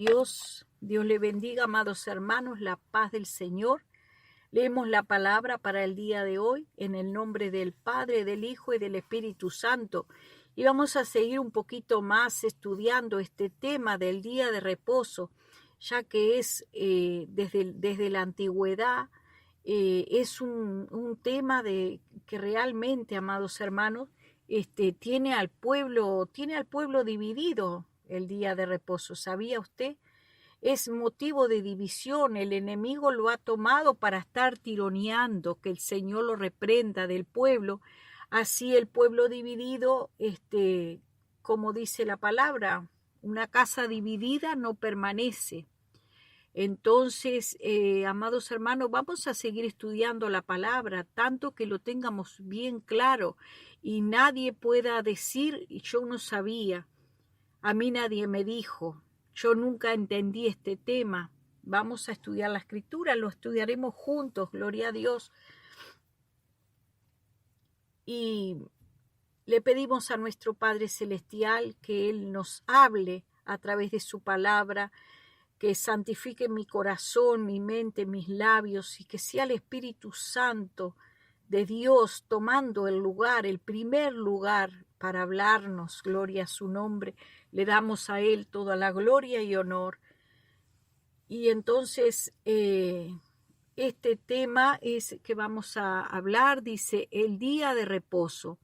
Dios le bendiga, amados hermanos, la paz del Señor. Leemos la palabra para el día de hoy en el nombre del Padre, del Hijo y del Espíritu Santo. Y vamos a seguir un poquito más estudiando este tema del día de reposo, ya que es desde la antigüedad, es un tema que realmente, amados hermanos, tiene al pueblo dividido el día de reposo. ¿Sabía usted? Es motivo de división. El enemigo lo ha tomado para estar tironeando, que el Señor lo reprenda del pueblo. Así el pueblo dividido, como dice la palabra, una casa dividida no permanece. Entonces, amados hermanos, vamos a seguir estudiando la palabra, tanto que lo tengamos bien claro y nadie pueda decir, yo no sabía, a mí nadie me dijo, yo nunca entendí este tema. Vamos a estudiar la Escritura, lo estudiaremos juntos, gloria a Dios. Y le pedimos a nuestro Padre Celestial que Él nos hable a través de su palabra, que santifique mi corazón, mi mente, mis labios, y que sea el Espíritu Santo de Dios tomando el primer lugar para hablarnos. Gloria a su nombre. Le damos a Él toda la gloria y honor. Y entonces este tema es que vamos a hablar, dice, el día de reposo.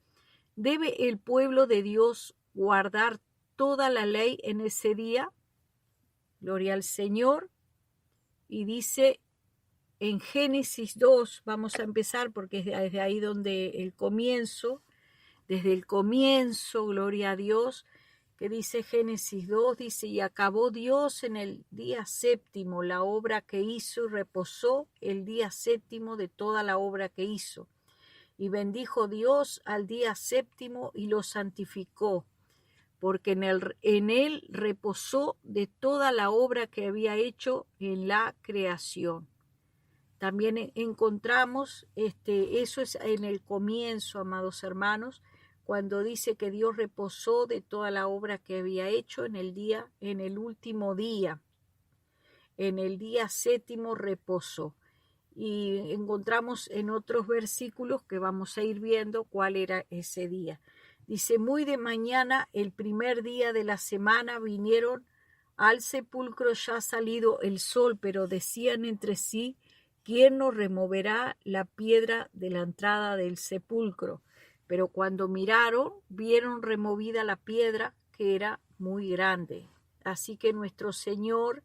¿Debe el pueblo de Dios guardar toda la ley en ese día? Gloria al Señor. Y dice en Génesis 2, vamos a empezar porque es desde ahí donde desde el comienzo, gloria a Dios, que dice Génesis 2, dice, y acabó Dios en el día séptimo la obra que hizo y reposó el día séptimo de toda la obra que hizo. Y bendijo Dios al día séptimo y lo santificó, porque en él reposó de toda la obra que había hecho en la creación. También encontramos, eso es en el comienzo, amados hermanos, cuando dice que Dios reposó de toda la obra que había hecho en el último día. En el día séptimo reposó. Y encontramos en otros versículos que vamos a ir viendo cuál era ese día. Dice, muy de mañana, el primer día de la semana, vinieron al sepulcro ya salido el sol, pero decían entre sí, ¿quién nos removerá la piedra de la entrada del sepulcro? Pero cuando miraron, vieron removida la piedra, que era muy grande. Así que nuestro Señor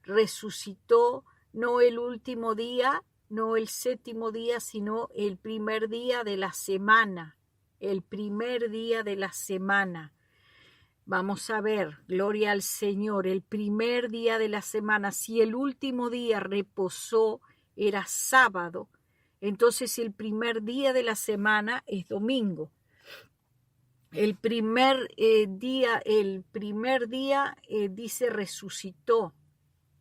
resucitó, no el último día, no el séptimo día, sino el primer día de la semana. El primer día de la semana. Vamos a ver, gloria al Señor, el primer día de la semana. Si el último día reposó, era sábado, entonces el primer día de la semana es domingo. El primer día dice resucitó.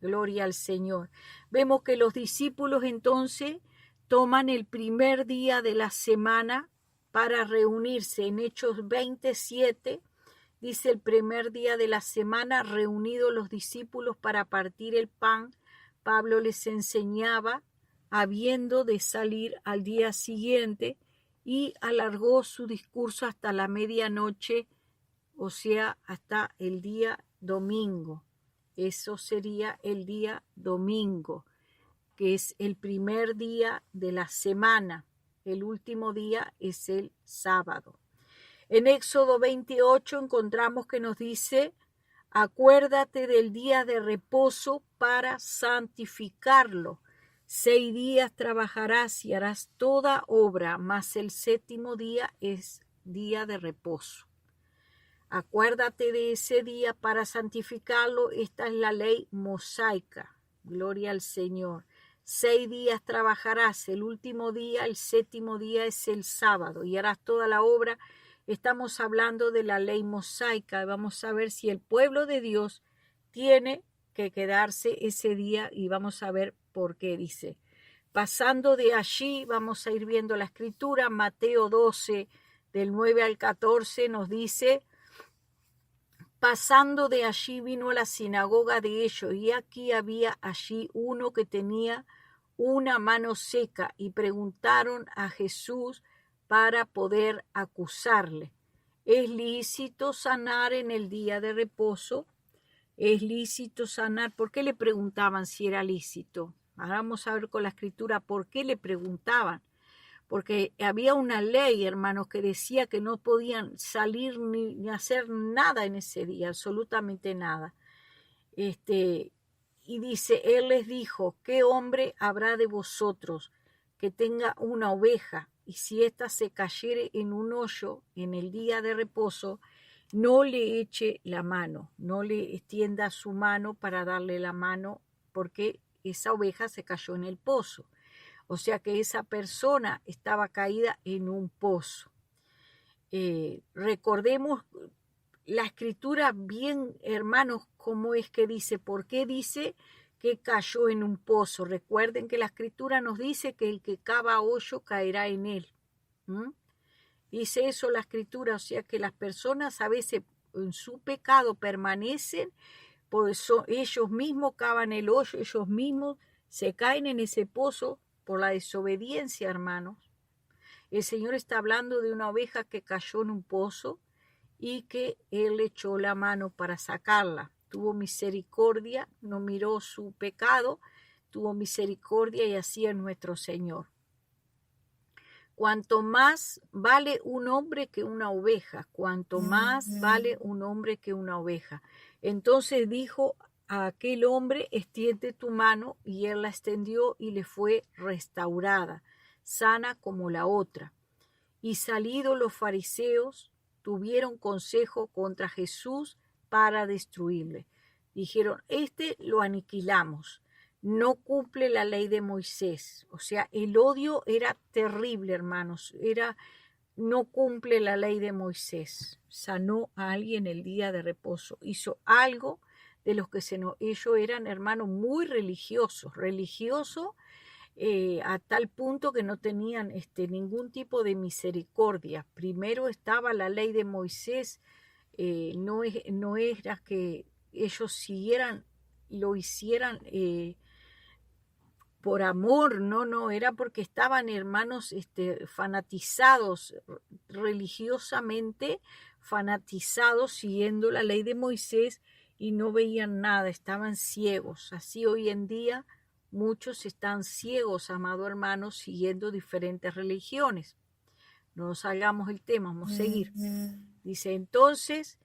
Gloria al Señor. Vemos que los discípulos entonces toman el primer día de la semana para reunirse. En Hechos 27 dice el primer día de la semana, reunidos los discípulos para partir el pan, Pablo les enseñaba, habiendo de salir al día siguiente, y alargó su discurso hasta la medianoche, o sea, hasta el día domingo. Eso sería el día domingo, que es el primer día de la semana. El último día es el sábado. En Éxodo 28 encontramos que nos dice, acuérdate del día de reposo para santificarlo. 6 días trabajarás y harás toda obra, mas el séptimo día es día de reposo. Acuérdate de ese día para santificarlo. Esta es la ley mosaica. Gloria al Señor. 6 días trabajarás, el último día, el séptimo día es el sábado, y harás toda la obra. Estamos hablando de la ley mosaica. Vamos a ver si el pueblo de Dios tiene que quedarse ese día, y vamos a ver por qué dice. Pasando de allí, vamos a ir viendo la escritura. Mateo 12, del 9 al 14, nos dice Pasando de allí vino a la sinagoga de ellos, y aquí había allí uno que tenía una mano seca, y preguntaron a Jesús para poder acusarle: ¿es lícito sanar en el día de reposo? ¿Es lícito sanar? ¿Por qué le preguntaban si era lícito? Ahora vamos a ver con la escritura por qué le preguntaban. Porque había una ley, hermanos, que decía que no podían salir ni hacer nada en ese día, absolutamente nada. Y dice, él les dijo: ¿qué hombre habrá de vosotros que tenga una oveja, y si ésta se cayere en un hoyo en el día de reposo, no le eche la mano, no le extienda su mano para darle la mano, porque esa oveja se cayó en el pozo? O sea que esa persona estaba caída en un pozo. Recordemos la escritura bien, hermanos, cómo es que dice, por qué dice que cayó en un pozo. Recuerden que la escritura nos dice que el que cava hoyo caerá en él. Dice eso la escritura, o sea que las personas a veces en su pecado permanecen, por eso ellos mismos cavan el hoyo, ellos mismos se caen en ese pozo por la desobediencia, hermanos. El Señor está hablando de una oveja que cayó en un pozo y que Él echó la mano para sacarla. Tuvo misericordia, no miró su pecado, tuvo misericordia, y así es nuestro Señor. Cuanto más vale un hombre que una oveja, cuanto más vale un hombre que una oveja. Entonces dijo a aquel hombre: extiende tu mano, y él la extendió y le fue restaurada, sana como la otra. Y salidos los fariseos, tuvieron consejo contra Jesús para destruirle. Dijeron: lo aniquilamos, no cumple la ley de Moisés. O sea, el odio era terrible, hermanos, no cumple la ley de Moisés. Sanó a alguien el día de reposo, hizo algo de los que ellos eran, hermanos, muy religiosos, a tal punto que no tenían ningún tipo de misericordia. Primero estaba la ley de Moisés, no era que ellos lo hicieran por amor, no, era porque estaban, hermanos, fanatizados, religiosamente fanatizados, siguiendo la ley de Moisés, y no veían nada, estaban ciegos. Así hoy en día muchos están ciegos, amado hermano, siguiendo diferentes religiones. No nos salgamos del tema, vamos a seguir. Dice, entonces,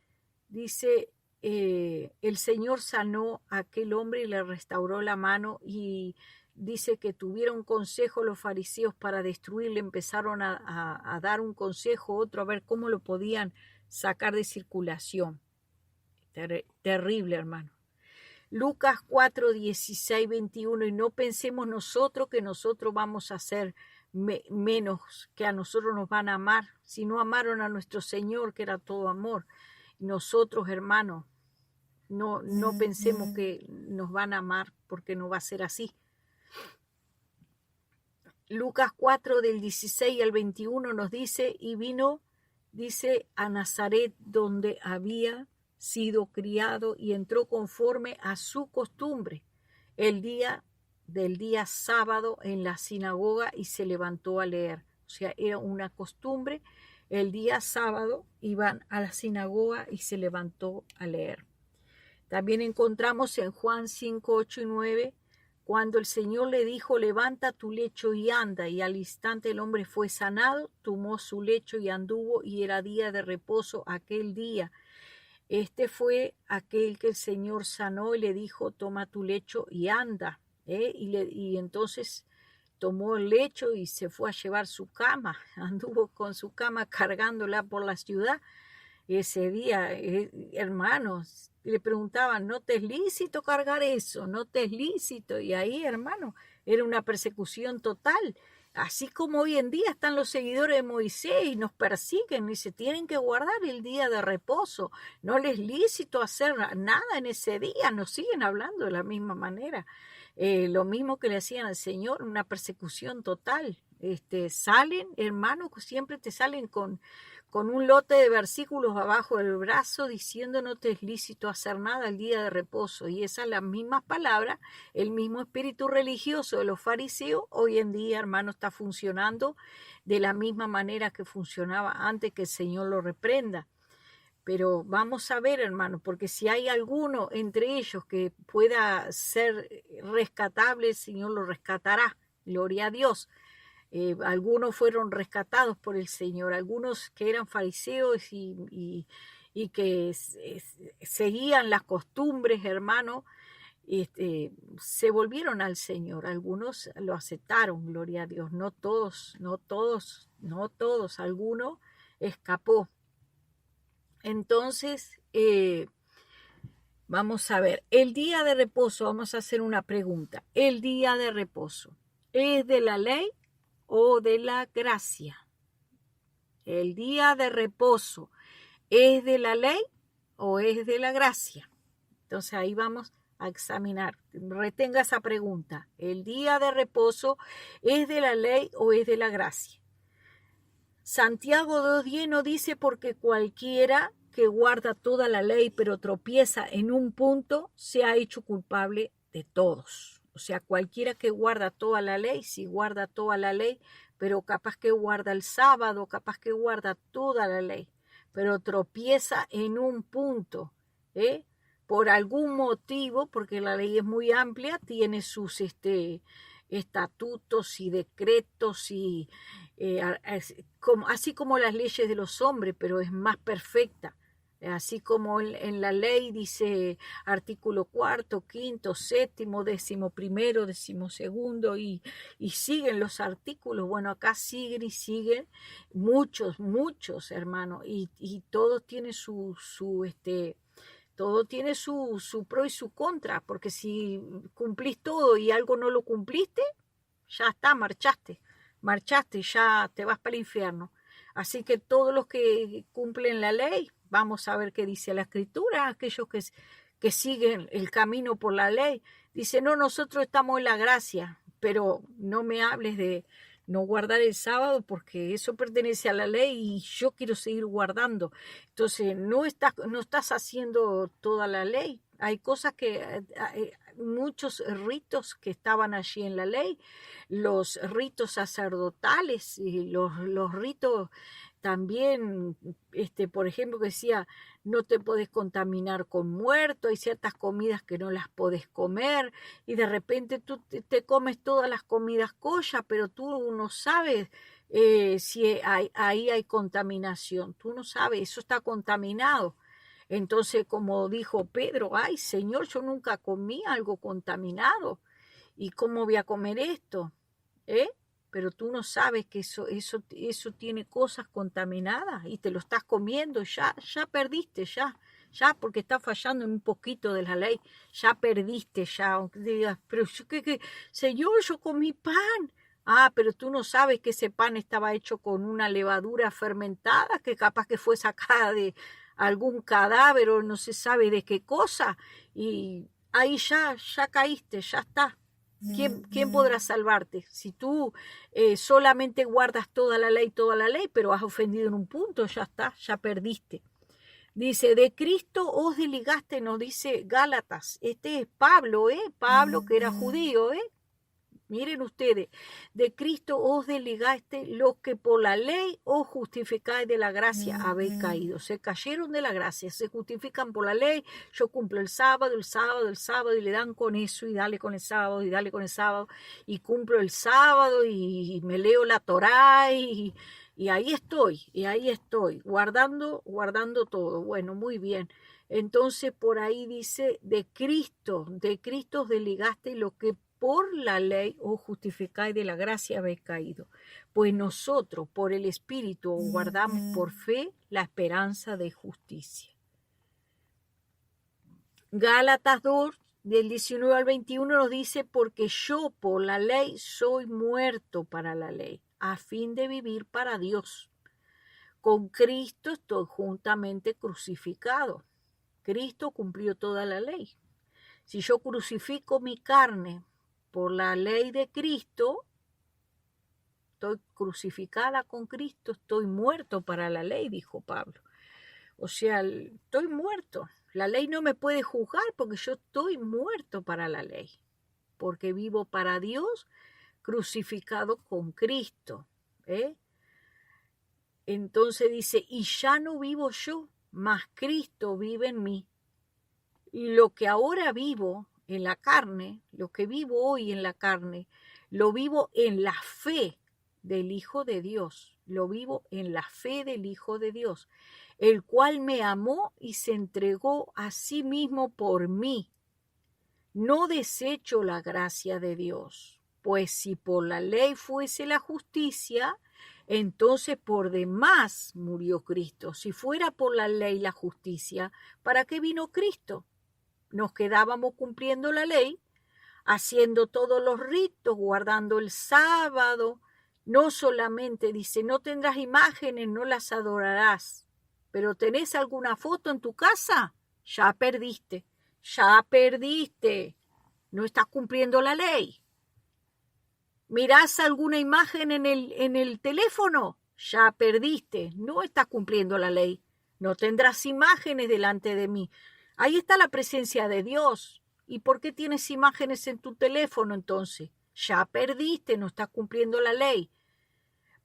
el Señor sanó a aquel hombre y le restauró la mano, y dice que tuvieron consejo los fariseos para destruirle. Empezaron a dar un consejo, otro, a ver cómo lo podían sacar de circulación. Terrible, hermano. Lucas 4, 16, 21, y no pensemos nosotros que nosotros vamos a ser menos, que a nosotros nos van a amar, si no amaron a nuestro Señor, que era todo amor. Nosotros, hermanos, no pensemos que nos van a amar, porque no va a ser así. Lucas 4 del 16 al 21 nos dice, y vino, dice, a Nazaret, donde había sido criado, y entró conforme a su costumbre el día sábado en la sinagoga, y se levantó a leer. O sea, era una costumbre, el día sábado iban a la sinagoga y se levantó a leer. También encontramos en Juan 5, 8 y 9, cuando el Señor le dijo: levanta tu lecho y anda, y al instante el hombre fue sanado, tomó su lecho y anduvo, y era día de reposo aquel día. Este fue aquel que el Señor sanó y le dijo: toma tu lecho y anda. Y entonces tomó el lecho y se fue a llevar su cama, anduvo con su cama cargándola por la ciudad. Ese día, hermanos, le preguntaban: ¿no te es lícito cargar eso? ¿No te es lícito? Y ahí, hermano, era una persecución total. Así como hoy en día están los seguidores de Moisés y nos persiguen y se tienen que guardar el día de reposo. No les es lícito hacer nada en ese día. Nos siguen hablando de la misma manera. Lo mismo que le hacían al Señor, una persecución total. Salen, hermanos, siempre te salen con con un lote de versículos abajo del brazo diciendo no te es lícito hacer nada el día de reposo. Y esas las mismas palabras, el mismo espíritu religioso de los fariseos, hoy en día, hermano, está funcionando de la misma manera que funcionaba antes que el Señor lo reprenda. Pero vamos a ver, hermano, porque si hay alguno entre ellos que pueda ser rescatable, el Señor lo rescatará. Gloria a Dios. Algunos fueron rescatados por el Señor, algunos que eran fariseos y que seguían las costumbres, hermano, se volvieron al Señor. Algunos lo aceptaron, gloria a Dios. No todos, no todos, no todos. Alguno escapó. Entonces, vamos a ver, el día de reposo, vamos a hacer una pregunta. ¿El día de reposo es de la ley o de la gracia? ¿El día de reposo es de la ley o es de la gracia? Entonces ahí vamos a examinar. Retenga esa pregunta. ¿El día de reposo es de la ley o es de la gracia? Santiago 2:10 nos dice porque cualquiera que guarda toda la ley pero tropieza en un punto se ha hecho culpable de todos. O sea, cualquiera que guarda toda la ley, si guarda toda la ley, pero capaz que guarda el sábado, capaz que guarda toda la ley, pero tropieza en un punto, por algún motivo, porque la ley es muy amplia, tiene sus estatutos y decretos y así como las leyes de los hombres, pero es más perfecta. Así como en la ley dice artículo 4, 5, 7, 11, 12 y siguen los artículos. Bueno, acá siguen y siguen muchos hermanos y todo tiene todo tiene su pro y su contra, porque si cumplís todo y algo no lo cumpliste, ya está, marchaste, ya te vas para el infierno. Así que todos los que cumplen la ley, vamos a ver qué dice la Escritura, aquellos que siguen el camino por la ley, dice, no, nosotros estamos en la gracia, pero no me hables de no guardar el sábado porque eso pertenece a la ley y yo quiero seguir guardando. Entonces, no estás haciendo toda la ley. Hay cosas muchos ritos que estaban allí en la ley, los ritos sacerdotales y los ritos también, por ejemplo, que decía, no te puedes contaminar con muerto, hay ciertas comidas que no las puedes comer, y de repente tú te comes todas las comidas kosher, pero tú no sabes si ahí hay contaminación, tú no sabes, eso está contaminado. Entonces, como dijo Pedro, ay Señor, yo nunca comí algo contaminado, ¿y cómo voy a comer esto? Pero tú no sabes que eso tiene cosas contaminadas y te lo estás comiendo, ya perdiste, ya, porque está fallando en un poquito de la ley, ya perdiste, ya, aunque digas, pero Señor, yo comí pan. Ah, pero tú no sabes que ese pan estaba hecho con una levadura fermentada que capaz que fue sacada de algún cadáver o no se sabe de qué cosa, y ahí ya caíste, ya está. ¿Quién podrá salvarte? Si tú solamente guardas toda la ley, pero has ofendido en un punto, ya está, ya perdiste. Dice, de Cristo os desligaste, nos dice Gálatas. Este es Pablo, Pablo que era judío, Miren ustedes, de Cristo os desligaste, los que por la ley os justificáis de la gracia habéis caído. Se cayeron de la gracia, se justifican por la ley. Yo cumplo el sábado, y le dan con eso, y dale con el sábado, y dale con el sábado, y cumplo el sábado, y me leo la Torá, y ahí estoy, guardando todo. Bueno, muy bien. Entonces por ahí dice, de Cristo os desligaste, lo que por la ley os justificáis de la gracia habéis caído. Pues nosotros por el Espíritu guardamos por fe la esperanza de justicia. Gálatas 2, del 19 al 21 nos dice, porque yo por la ley soy muerto para la ley, a fin de vivir para Dios. Con Cristo estoy juntamente crucificado. Cristo cumplió toda la ley. Si yo crucifico mi carne por la ley de Cristo, estoy crucificada con Cristo, estoy muerto para la ley, dijo Pablo. O sea, estoy muerto. La ley no me puede juzgar porque yo estoy muerto para la ley, porque vivo para Dios crucificado con Cristo. Entonces dice, y ya no vivo yo, mas Cristo vive en mí. Y lo que ahora vivo en la carne, lo que vivo hoy en la carne, lo vivo en la fe del Hijo de Dios. Lo vivo en la fe del Hijo de Dios, el cual me amó y se entregó a sí mismo por mí. No desecho la gracia de Dios, pues si por la ley fuese la justicia, entonces por demás murió Cristo. Si fuera por la ley la justicia, ¿para qué vino Cristo? Nos quedábamos cumpliendo la ley, haciendo todos los ritos, guardando el sábado. No solamente dice, no tendrás imágenes, no las adorarás, pero ¿tenés alguna foto en tu casa? Ya perdiste, no estás cumpliendo la ley. ¿Mirás alguna imagen en el teléfono? Ya perdiste, no estás cumpliendo la ley. No tendrás imágenes delante de mí. Ahí está la presencia de Dios. ¿Y por qué tienes imágenes en tu teléfono entonces? Ya perdiste, no estás cumpliendo la ley.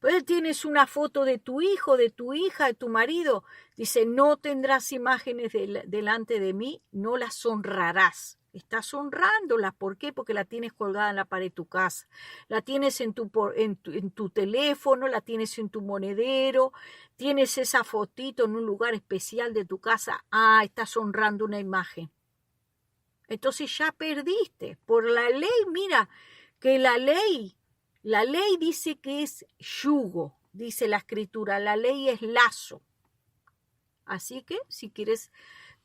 Pues tienes una foto de tu hijo, de tu hija, de tu marido. Dice, no tendrás imágenes delante de mí, no las honrarás. Estás honrándolas. ¿Por qué? Porque la tienes colgada en la pared de tu casa. La tienes en tu teléfono, la tienes en tu monedero. Tienes esa fotito en un lugar especial de tu casa. Ah, estás honrando una imagen. Entonces ya perdiste. Por la ley, mira, que la ley dice que es yugo, dice la escritura. La ley es lazo. Así que si quieres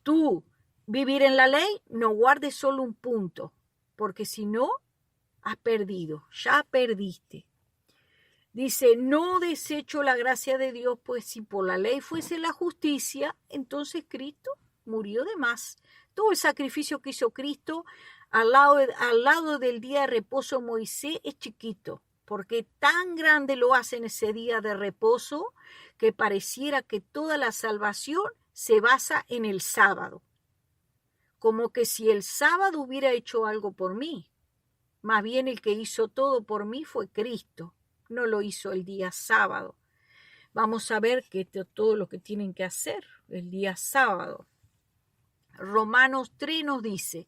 tú vivir en la ley, no guardes solo un punto, porque si no, has perdido, ya perdiste. Dice, no desecho la gracia de Dios, pues si por la ley fuese la justicia, entonces Cristo murió de más. Todo el sacrificio que hizo Cristo al lado del día de reposo Moisés es chiquito, porque tan grande lo hace en ese día de reposo que pareciera que toda la salvación se basa en el sábado. Como que si el sábado hubiera hecho algo por mí. Más bien el que hizo todo por mí fue Cristo. No lo hizo el día sábado. Vamos a ver todo lo que tienen que hacer el día sábado. Romanos 3 nos dice,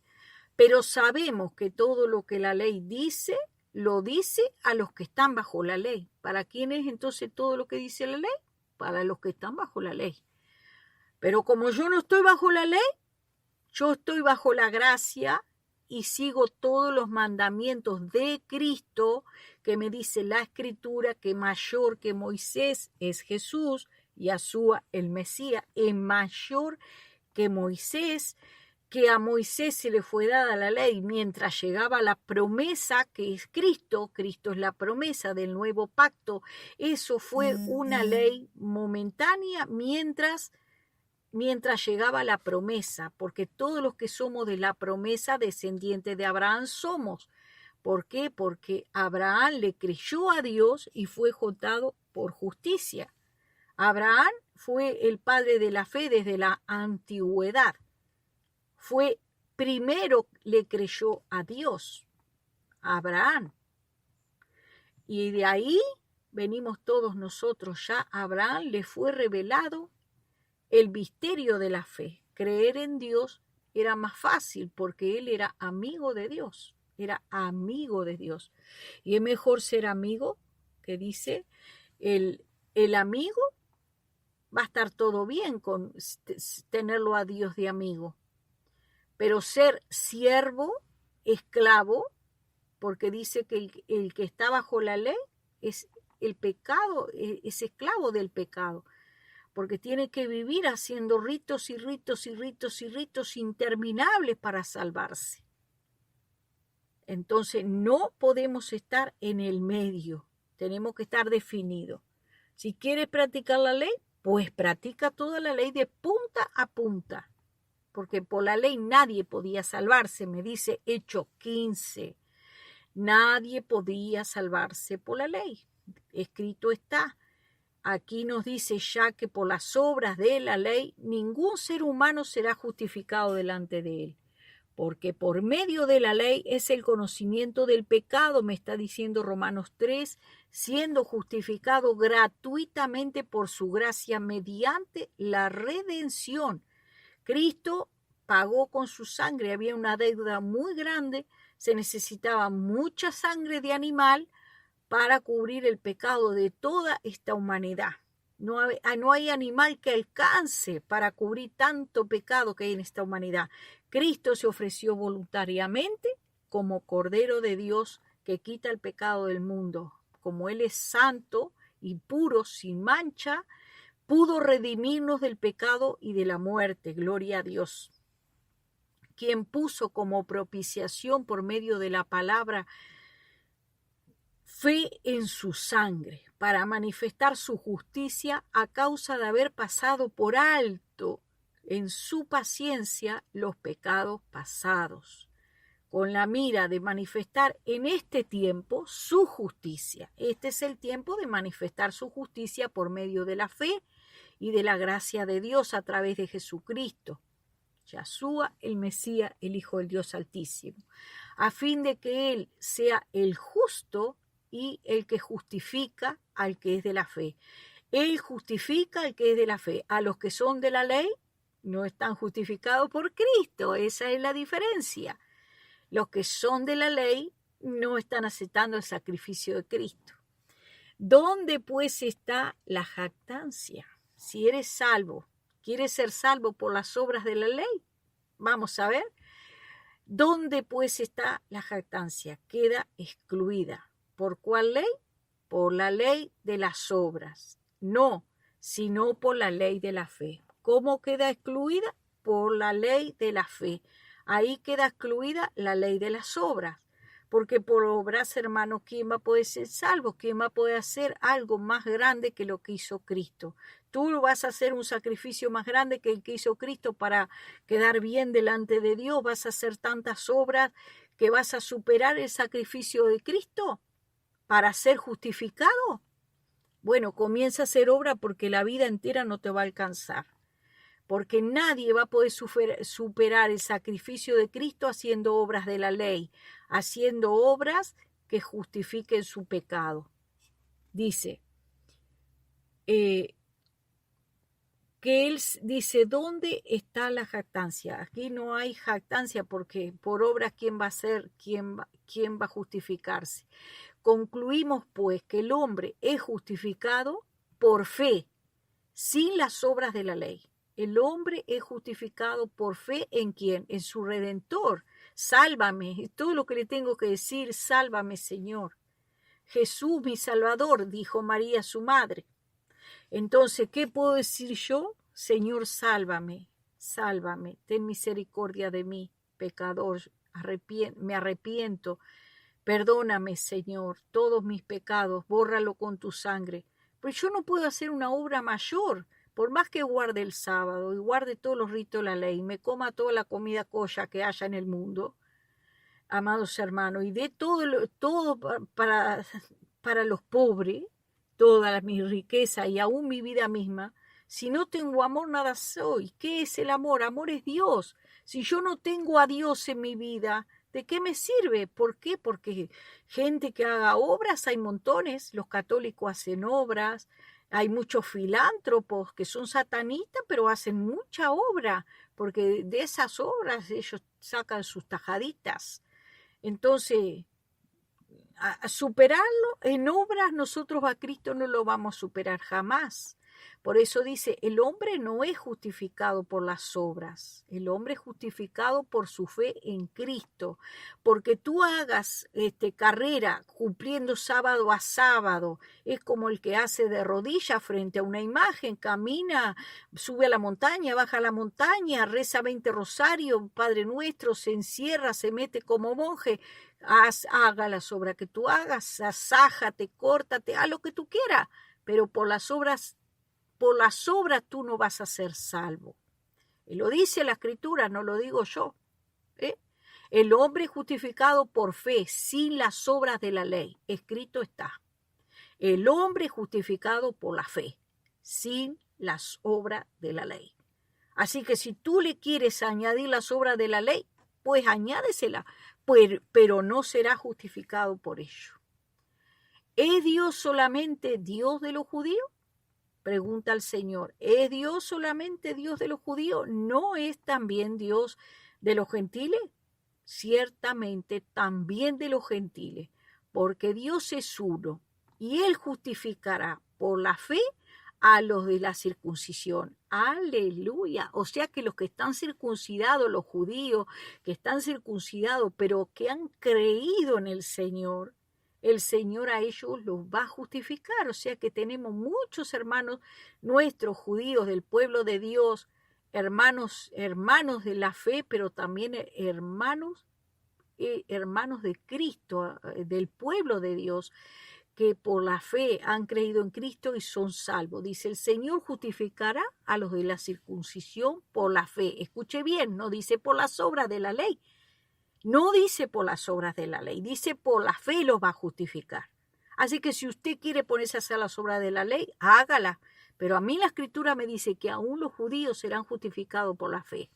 pero sabemos que todo lo que la ley dice, lo dice a los que están bajo la ley. ¿Para quién es entonces todo lo que dice la ley? Para los que están bajo la ley. Pero como yo no estoy bajo la ley, yo estoy bajo la gracia y sigo todos los mandamientos de Cristo, que me dice la Escritura que mayor que Moisés es Jesús, Yahshua el Mesías, es mayor que Moisés, que a Moisés se le fue dada la ley mientras llegaba la promesa que es Cristo. Cristo es la promesa del nuevo pacto. Eso fue una ley momentánea mientras llegaba la promesa, porque todos los que somos de la promesa, descendientes de Abraham somos. ¿Por qué? Porque Abraham le creyó a Dios y fue contado por justicia. Abraham fue el padre de la fe desde la antigüedad. Primero le creyó a Dios, a Abraham. Y de ahí venimos todos nosotros ya. A Abraham le fue revelado el misterio de la fe. Creer en Dios era más fácil porque él era amigo de Dios. Era amigo de Dios. Y es mejor ser amigo, que dice, el amigo va a estar todo bien con tenerlo a Dios de amigo. Pero ser siervo, esclavo, porque dice que el que está bajo la ley es el pecado, es esclavo del pecado. Porque tiene que vivir haciendo ritos y ritos y ritos y ritos interminables para salvarse. Entonces no podemos estar en el medio, tenemos que estar definidos. Si quieres practicar la ley, pues practica toda la ley de punta a punta, porque por la ley nadie podía salvarse, me dice Hechos 15. Nadie podía salvarse por la ley. escrito está. Aquí nos dice ya que por las obras de la ley ningún ser humano será justificado delante de él, porque por medio de la ley es el conocimiento del pecado, me está diciendo Romanos 3, siendo justificado gratuitamente por su gracia mediante la redención. Cristo pagó con su sangre, había una deuda muy grande, se necesitaba mucha sangre de animal para cubrir el pecado de toda esta humanidad. No hay animal que alcance para cubrir tanto pecado que hay en esta humanidad. Cristo se ofreció voluntariamente como Cordero de Dios que quita el pecado del mundo. Como Él es santo y puro, sin mancha, pudo redimirnos del pecado y de la muerte. Gloria a Dios. Quien puso como propiciación por medio de la palabra fe en su sangre para manifestar su justicia a causa de haber pasado por alto en su paciencia los pecados pasados, con la mira de manifestar en este tiempo su justicia. Este es el tiempo de manifestar su justicia por medio de la fe y de la gracia de Dios a través de Jesucristo, Yahshua, el Mesías, el Hijo del Dios Altísimo, a fin de que Él sea el justo y el que justifica al que es de la fe. Él justifica al que es de la fe. A los que son de la ley no están justificados por Cristo. Esa es la diferencia. Los que son de la ley no están aceptando el sacrificio de Cristo. ¿Dónde pues está la jactancia? Si eres salvo, ¿quieres ser salvo por las obras de la ley? Vamos a ver. ¿Dónde pues está la jactancia? Queda excluida. ¿Por cuál ley? Por la ley de las obras. No, sino por la ley de la fe. ¿Cómo queda excluida? Por la ley de la fe. Ahí queda excluida la ley de las obras. Porque por obras, hermanos, ¿quién va a poder ser salvo? ¿Quién va a poder hacer algo más grande que lo que hizo Cristo? Tú vas a hacer un sacrificio más grande que el que hizo Cristo para quedar bien delante de Dios. ¿Vas a hacer tantas obras que vas a superar el sacrificio de Cristo para ser justificado? Bueno, comienza a hacer obra porque la vida entera no te va a alcanzar. Porque nadie va a poder superar el sacrificio de Cristo haciendo obras de la ley, haciendo obras que justifiquen su pecado. Dice, que Él dice, ¿dónde está la jactancia? Aquí no hay jactancia porque por obras, ¿quién va a ser? ¿Quién va a justificarse? Concluimos pues que el hombre es justificado por fe, sin las obras de la ley. El hombre es justificado por fe ¿en quién? En su Redentor. Sálvame, es todo lo que le tengo que decir, sálvame, Señor. Jesús, mi Salvador, dijo María, su madre. Entonces, ¿qué puedo decir yo? Señor, sálvame, sálvame, ten misericordia de mí, pecador, me arrepiento. Perdóname, Señor, todos mis pecados, bórralo con tu sangre. Pero yo no puedo hacer una obra mayor. Por más que guarde el sábado y guarde todos los ritos de la ley, me coma toda la comida kosher que haya en el mundo, amados hermanos, y dé todo para los pobres, toda mi riqueza y aún mi vida misma, si no tengo amor, nada soy. ¿Qué es el amor? Amor es Dios. Si yo no tengo a Dios en mi vida, ¿de qué me sirve? ¿Por qué? Porque gente que haga obras hay montones. Los católicos hacen obras. Hay muchos filántropos que son satanistas, pero hacen mucha obra, porque de esas obras ellos sacan sus tajaditas. Entonces, a superarlo en obras, nosotros a Cristo no lo vamos a superar jamás. Por eso dice, el hombre no es justificado por las obras, el hombre es justificado por su fe en Cristo. Porque tú hagas carrera cumpliendo sábado a sábado, es como el que hace de rodillas frente a una imagen, camina, sube a la montaña, baja a la montaña, reza 20 rosarios, Padre Nuestro, se encierra, se mete como monje. Haga las obras que tú hagas, asájate, córtate, haz lo que tú quieras, pero por las obras tú no vas a ser salvo. Y lo dice la Escritura, no lo digo yo. El hombre es justificado por fe, sin las obras de la ley. Escrito está. el hombre justificado por la fe, sin las obras de la ley. Así que si tú le quieres añadir las obras de la ley, pues añádesela, pero no será justificado por ello. ¿Es Dios solamente Dios de los judíos? Pregunta el Señor. ¿Es Dios solamente Dios de los judíos? ¿No es también Dios de los gentiles? Ciertamente también de los gentiles, porque Dios es uno, y Él justificará por la fe a los de la circuncisión. Aleluya. O sea que los que están circuncidados, los judíos que están circuncidados, pero que han creído en el Señor a ellos los va a justificar. O sea que tenemos muchos hermanos nuestros judíos del pueblo de Dios, hermanos de la fe, pero también hermanos de Cristo, del pueblo de Dios, que por la fe han creído en Cristo y son salvos. Dice, el Señor justificará a los de la circuncisión por la fe. Escuche bien, no dice por las obras de la ley. No dice por las obras de la ley, dice por la fe los va a justificar. Así que si usted quiere ponerse a hacer las obras de la ley, hágala. Pero a mí la Escritura me dice que aún los judíos serán justificados por la fe.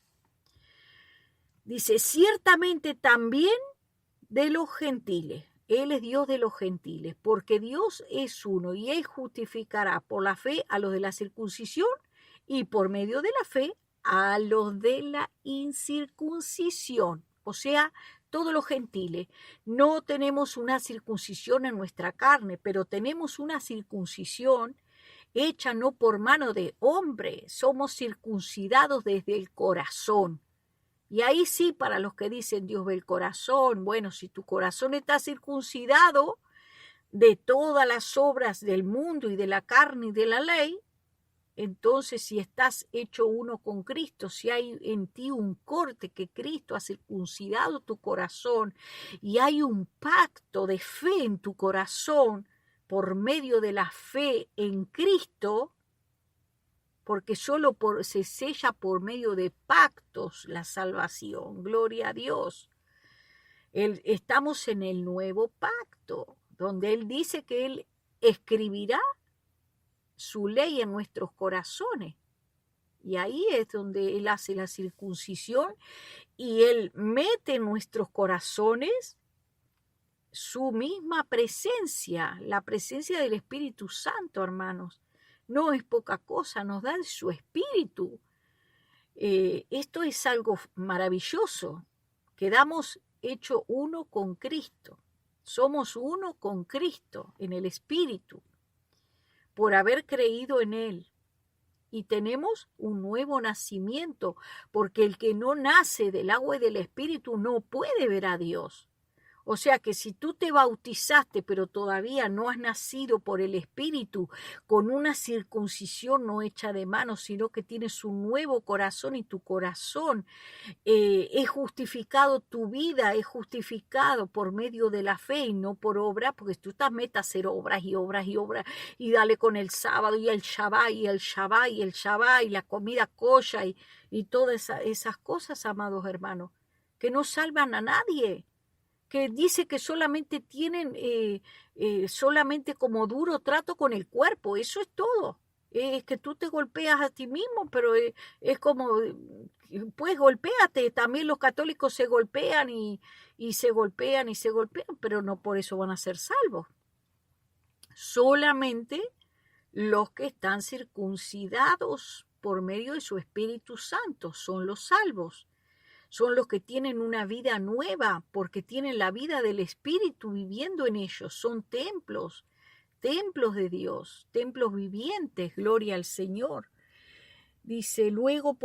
Dice, ciertamente también de los gentiles. Él es Dios de los gentiles, porque Dios es uno y Él justificará por la fe a los de la circuncisión y por medio de la fe a los de la incircuncisión. O sea, todos los gentiles. No tenemos una circuncisión en nuestra carne, pero tenemos una circuncisión hecha no por mano de hombre. Somos circuncidados desde el corazón. Y ahí sí, para los que dicen Dios ve el corazón, bueno, si tu corazón está circuncidado de todas las obras del mundo y de la carne y de la ley, entonces si estás hecho uno con Cristo, si hay en ti un corte que Cristo ha circuncidado tu corazón y hay un pacto de fe en tu corazón por medio de la fe en Cristo, porque solo se sella por medio de pactos la salvación. Gloria a Dios. Estamos en el nuevo pacto, donde Él dice que Él escribirá su ley en nuestros corazones. Y ahí es donde Él hace la circuncisión y Él mete en nuestros corazones su misma presencia, la presencia del Espíritu Santo, hermanos. No es poca cosa, nos da su espíritu. Esto es algo maravilloso. Quedamos hecho uno con Cristo. Somos uno con Cristo en el espíritu por haber creído en Él. Y tenemos un nuevo nacimiento, porque el que no nace del agua y del espíritu no puede ver a Dios. O sea que si tú te bautizaste pero todavía no has nacido por el Espíritu con una circuncisión no hecha de manos, sino que tienes un nuevo corazón y tu corazón es justificado, tu vida es justificado por medio de la fe y no por obra, porque tú estás meta a hacer obras y obras y obras y dale con el sábado y el Shabbat y el Shabbat y el Shabbat y la comida kosher y todas esas cosas, amados hermanos, que no salvan a nadie, que dice que solamente tienen solamente como duro trato con el cuerpo, eso es todo. Es que tú te golpeas a ti mismo, pero es como, pues golpéate, también los católicos se golpean y se golpean y se golpean, pero no por eso van a ser salvos. Solamente los que están circuncidados por medio de su Espíritu Santo son los salvos. Son los que tienen una vida nueva porque tienen la vida del Espíritu viviendo en ellos. Son templos de Dios, templos vivientes, gloria al Señor. Dice, luego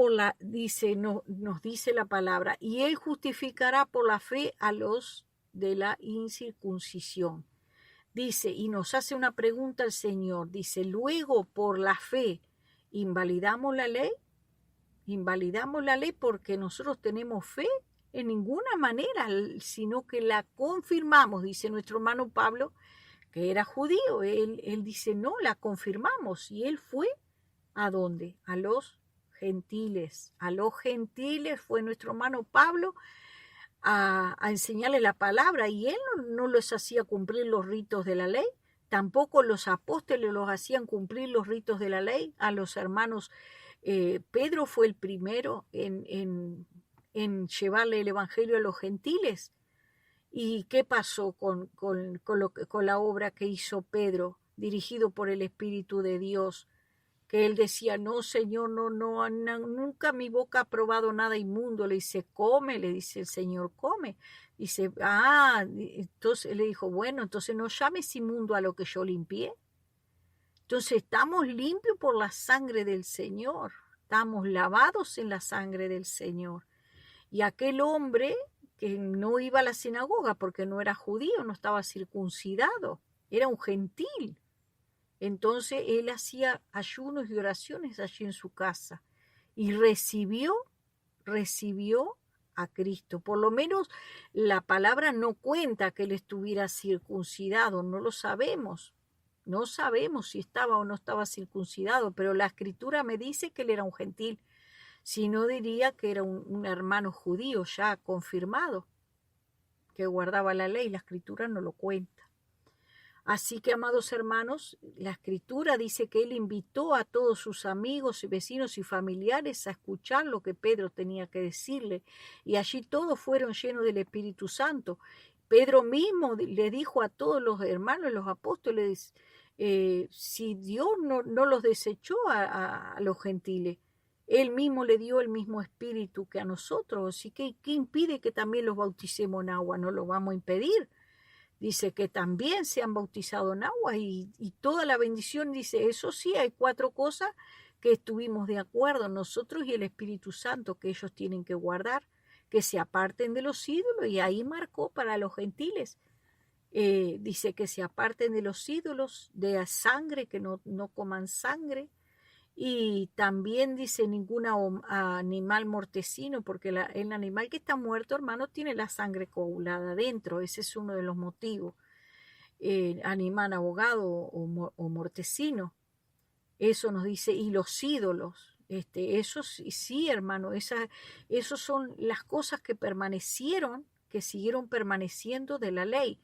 nos dice la palabra, y Él justificará por la fe a los de la incircuncisión. Dice, y nos hace una pregunta el Señor, dice, luego por la fe, ¿invalidamos la ley? Invalidamos la ley porque nosotros tenemos fe en ninguna manera, sino que la confirmamos, dice nuestro hermano Pablo, que era judío. Él dice, no, la confirmamos. Y él fue, ¿a dónde? A los gentiles. A los gentiles fue nuestro hermano Pablo a enseñarle la palabra. Y él no les hacía cumplir los ritos de la ley, tampoco los apóstoles los hacían cumplir los ritos de la ley a los hermanos. Pedro fue el primero en llevarle el evangelio a los gentiles. ¿Y qué pasó con la obra que hizo Pedro, dirigido por el Espíritu de Dios? Que él decía, no, Señor, no, nunca mi boca ha probado nada inmundo. Le dice, come, le dice el Señor, come. Dice, entonces le dijo, bueno, entonces no llames inmundo a lo que yo limpié. Entonces estamos limpios por la sangre del Señor, estamos lavados en la sangre del Señor. Y aquel hombre que no iba a la sinagoga porque no era judío, no estaba circuncidado, era un gentil. Entonces él hacía ayunos y oraciones allí en su casa y recibió a Cristo. Por lo menos la palabra no cuenta que él estuviera circuncidado, no lo sabemos. No sabemos si estaba o no estaba circuncidado, pero la escritura me dice que él era un gentil. Si no, diría que era un hermano judío ya confirmado, que guardaba la ley. La escritura no lo cuenta. Así que, amados hermanos, la escritura dice que él invitó a todos sus amigos y vecinos y familiares a escuchar lo que Pedro tenía que decirle, y allí todos fueron llenos del Espíritu Santo. Pedro mismo le dijo a todos los hermanos, los apóstoles, si Dios no los desechó a los gentiles, él mismo le dio el mismo espíritu que a nosotros. Así que, ¿qué impide que también los bauticemos en agua? No lo vamos a impedir. Dice que también se han bautizado en agua y toda la bendición. Dice, eso sí, hay 4 cosas que estuvimos de acuerdo nosotros y el Espíritu Santo que ellos tienen que guardar, que se aparten de los ídolos, y ahí marcó para los gentiles. Dice que se aparten de los ídolos, de sangre, que no coman sangre. Y también dice ningún animal mortecino, porque el animal que está muerto, hermano, tiene la sangre coagulada adentro. Ese es uno de los motivos. Animal ahogado o mortecino. Eso nos dice. Y los ídolos. Eso sí, hermano. Esos son las cosas que permanecieron, que siguieron permaneciendo de la ley.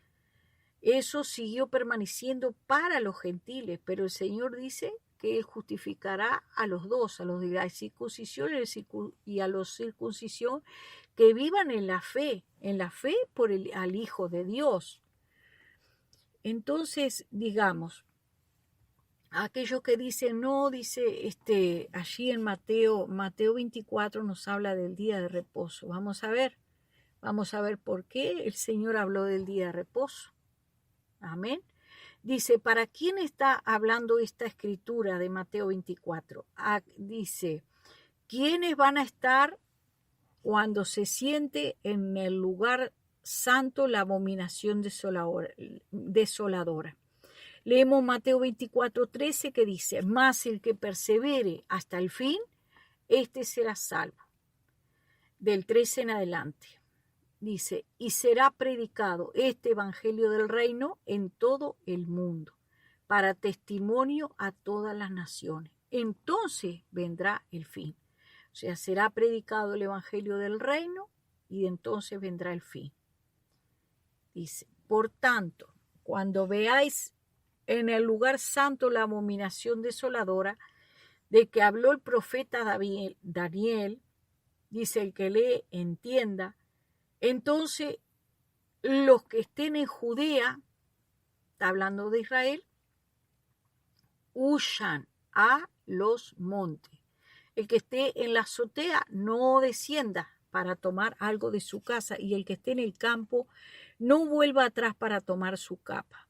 Eso siguió permaneciendo para los gentiles, pero el Señor dice que Él justificará a los dos, a los de la circuncisión y a los circuncisión, que vivan en la fe por al Hijo de Dios. Entonces, digamos, aquellos que dicen, no, dice, allí en Mateo 24 nos habla del día de reposo. Vamos a ver por qué el Señor habló del día de reposo. Amén. Dice, ¿para quién está hablando esta escritura de Mateo 24? Dice, ¿quiénes van a estar cuando se siente en el lugar santo la abominación desoladora? Leemos Mateo 24:13 que dice, mas el que persevere hasta el fin, este será salvo. Del 13 en adelante. Dice, y será predicado este evangelio del reino en todo el mundo, para testimonio a todas las naciones. Entonces vendrá el fin. O sea, será predicado el evangelio del reino y entonces vendrá el fin. Dice, por tanto, cuando veáis en el lugar santo la abominación desoladora de que habló el profeta Daniel, dice, el que lee entienda. Entonces, los que estén en Judea, está hablando de Israel, huyan a los montes. El que esté en la azotea no descienda para tomar algo de su casa, y el que esté en el campo no vuelva atrás para tomar su capa.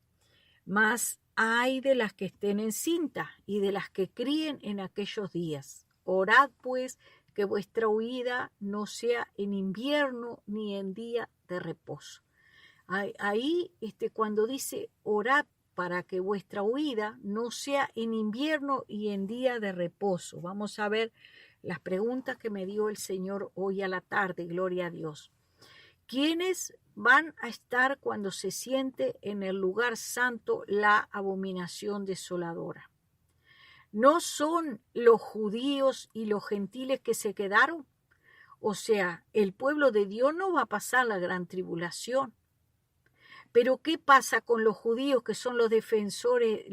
Mas ay de las que estén en cinta y de las que críen en aquellos días. Orad pues que vuestra huida no sea en invierno ni en día de reposo. Ahí cuando dice orad para que vuestra huida no sea en invierno y en día de reposo. Vamos a ver las preguntas que me dio el Señor hoy a la tarde, gloria a Dios. ¿Quiénes van a estar cuando se siente en el lugar santo la abominación desoladora? ¿No son los judíos y los gentiles que se quedaron? O sea, el pueblo de Dios no va a pasar la gran tribulación. Pero ¿qué pasa con los judíos que son los defensores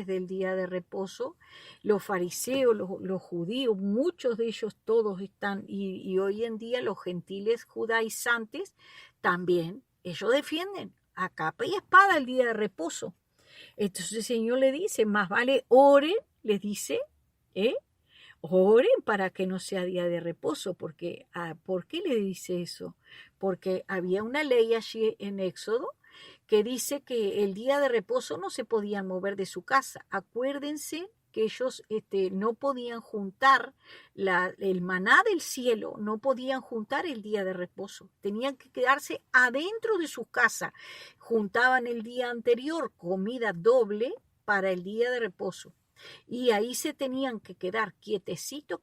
del día de reposo? Los fariseos, los judíos, muchos de ellos todos están, y hoy en día los gentiles judaizantes también, ellos defienden a capa y espada el día de reposo. Entonces el Señor le dice, más vale oren, les dice, oren para que no sea día de reposo, porque ¿por qué le dice eso? Porque había una ley allí en Éxodo que dice que el día de reposo no se podían mover de su casa. Acuérdense que ellos no podían juntar el maná del cielo, no podían juntar el día de reposo, tenían que quedarse adentro de su casa. Juntaban el día anterior comida doble para el día de reposo. Y ahí se tenían que quedar quietecito.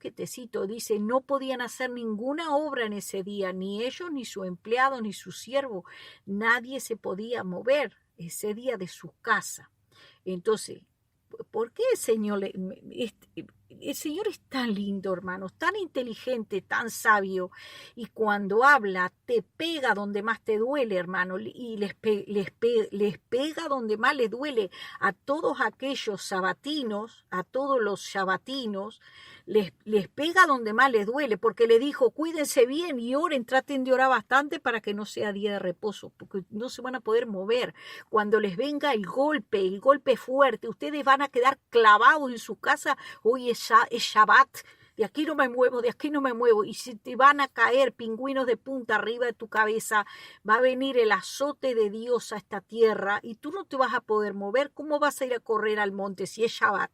Dice, no podían hacer ninguna obra en ese día, ni ellos, ni su empleado, ni su siervo. Nadie se podía mover ese día de su casa. Entonces, ¿por qué el Señor? El Señor es tan lindo, hermanos, tan inteligente, tan sabio, y cuando habla te pega donde más te duele, hermano, y les pega donde más les duele a todos aquellos sabatinos, a todos los sabatinos, les pega donde más les duele, porque le dijo, cuídense bien y oren, traten de orar bastante para que no sea día de reposo, porque no se van a poder mover. Cuando les venga el golpe fuerte, ustedes van a quedar clavados en su casa. Hoy es Shabbat, de aquí no me muevo, y si te van a caer pingüinos de punta arriba de tu cabeza, va a venir el azote de Dios a esta tierra y tú no te vas a poder mover. ¿Cómo vas a ir a correr al monte si es Shabbat?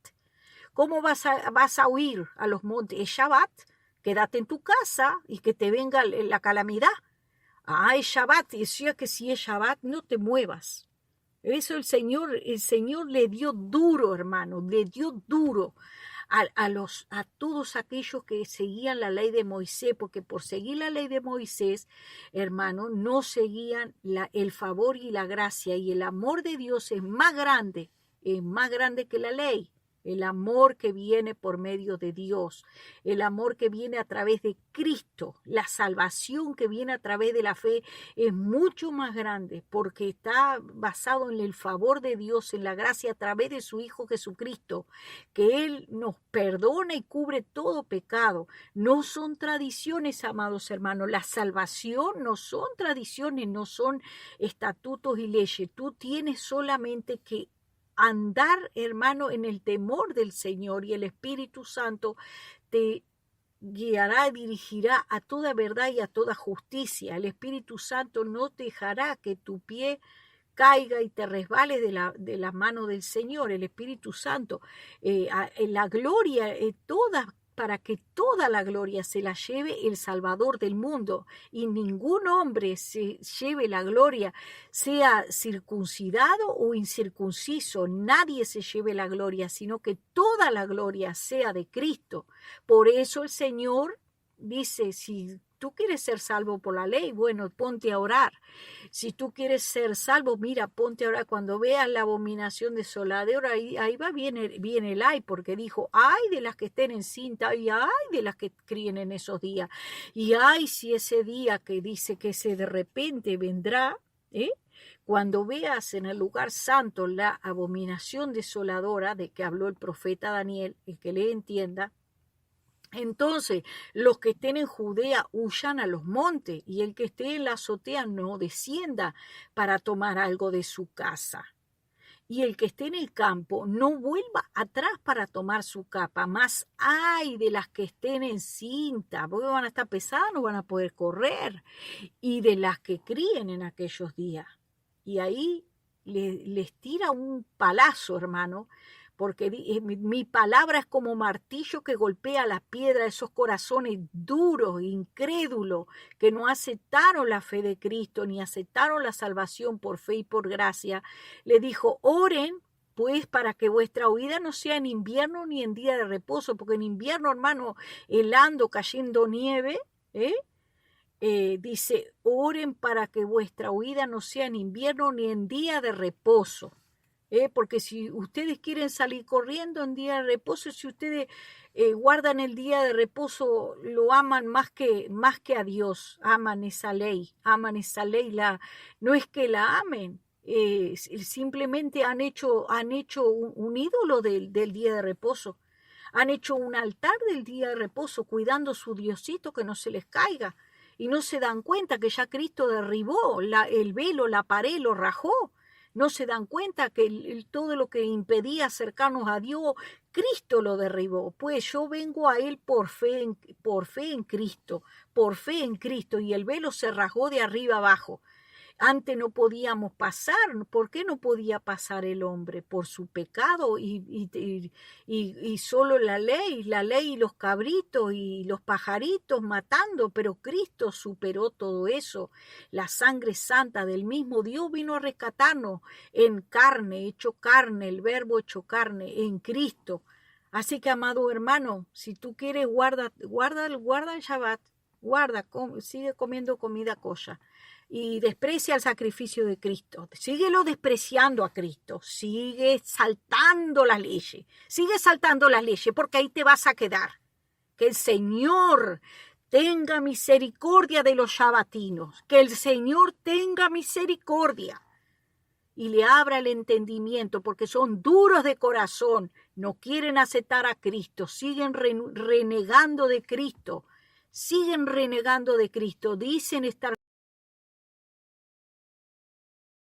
¿Cómo vas a huir a los montes? Es Shabbat, quédate en tu casa y que te venga la calamidad. Es Shabbat, y decía que si es Shabbat no te muevas. Eso el Señor le dio duro, hermano, le dio duro a todos aquellos que seguían la ley de Moisés, porque por seguir la ley de Moisés, hermano, no seguían el favor y la gracia, y el amor de Dios es más grande que la ley. El amor que viene por medio de Dios, el amor que viene a través de Cristo, la salvación que viene a través de la fe es mucho más grande porque está basado en el favor de Dios, en la gracia a través de su Hijo Jesucristo, que Él nos perdona y cubre todo pecado. No son tradiciones, amados hermanos, la salvación no son tradiciones, no son estatutos y leyes. Tú tienes solamente que andar, hermano, en el temor del Señor, y el Espíritu Santo te guiará y dirigirá a toda verdad y a toda justicia. El Espíritu Santo no te dejará que tu pie caiga y te resbales de la mano del Señor. El Espíritu Santo, la gloria, para que toda la gloria se la lleve el Salvador del mundo, y ningún hombre se lleve la gloria, sea circuncidado o incircunciso, nadie se lleve la gloria, sino que toda la gloria sea de Cristo. Por eso el Señor dice, si tú quieres ser salvo por la ley, bueno, ponte a orar. Si tú quieres ser salvo, mira, ponte a orar. Cuando veas la abominación desoladora, ahí viene el ay, porque dijo, ay de las que estén encinta, y ay de las que críen en esos días. Y ay si ese día que dice que ese de repente vendrá, cuando veas en el lugar santo la abominación desoladora de que habló el profeta Daniel, el que le entienda, entonces los que estén en Judea huyan a los montes, y el que esté en la azotea no descienda para tomar algo de su casa. Y el que esté en el campo no vuelva atrás para tomar su capa. Más ay de las que estén en cinta, porque van a estar pesadas, no van a poder correr. Y de las que críen en aquellos días. Y ahí les tira un palazo, hermano, porque mi palabra es como martillo que golpea la piedra, esos corazones duros, incrédulos, que no aceptaron la fe de Cristo, ni aceptaron la salvación por fe y por gracia. Le dijo, oren pues para que vuestra huida no sea en invierno ni en día de reposo, porque en invierno, hermano, helando, cayendo nieve, dice, oren para que vuestra huida no sea en invierno ni en día de reposo. porque si ustedes quieren salir corriendo en día de reposo, si ustedes guardan el día de reposo, lo aman más que a Dios, aman esa ley, no es que la amen, simplemente han hecho un ídolo del día de reposo, han hecho un altar del día de reposo, cuidando su Diosito que no se les caiga, y no se dan cuenta que ya Cristo derribó el velo, la pared, lo rajó. No se dan cuenta que todo lo que impedía acercarnos a Dios, Cristo lo derribó. Pues yo vengo a Él por fe en Cristo, y el velo se rasgó de arriba abajo. Antes no podíamos pasar. ¿Por qué no podía pasar el hombre? Por su pecado y solo la ley y los cabritos y los pajaritos matando, pero Cristo superó todo eso. La sangre santa del mismo Dios vino a rescatarnos en carne, hecho carne, el verbo hecho carne, en Cristo. Así que, amado hermano, si tú quieres, guarda el Shabbat, sigue comiendo comida kosher y desprecia el sacrificio de Cristo. Síguelo despreciando a Cristo. Sigue saltando las leyes. Porque ahí te vas a quedar. Que el Señor tenga misericordia de los shabbatinos. Que el Señor tenga misericordia y le abra el entendimiento, porque son duros de corazón. No quieren aceptar a Cristo. Siguen renegando de Cristo. Dicen estar